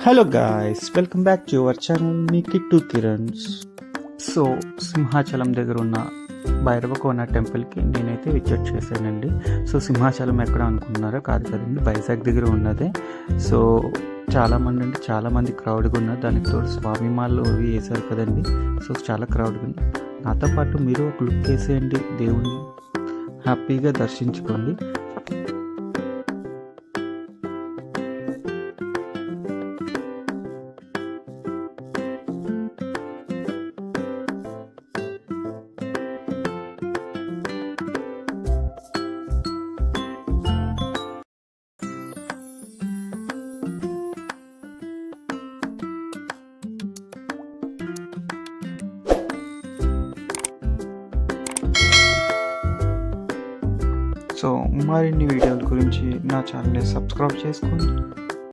Hello guys, welcome back to our channel మీ Kittu Kirans. So Simhachalam దగ్గర ఉన్న భైరవకోన టెంపుల్కి నేనైతే విజిట్ చేశానండి. సో సింహాచలం ఎక్కడ అనుకుంటున్నారో కాదు కదండి, వైజాగ్ దగ్గర ఉన్నదే. సో చాలామంది క్రౌడ్గా ఉన్నారు. దానికి తోడు స్వామి మాలు అవి వేశారు కదండి. సో చాలా క్రౌడ్గా ఉంది. నాతో పాటు మీరు ఒక లుక్ వేసేయండి, దేవుణ్ణి హ్యాపీగా దర్శించుకోండి. సో మరిన్ని వీడియోల గురించి నా ఛానల్ని సబ్స్క్రైబ్ చేసుకోండి.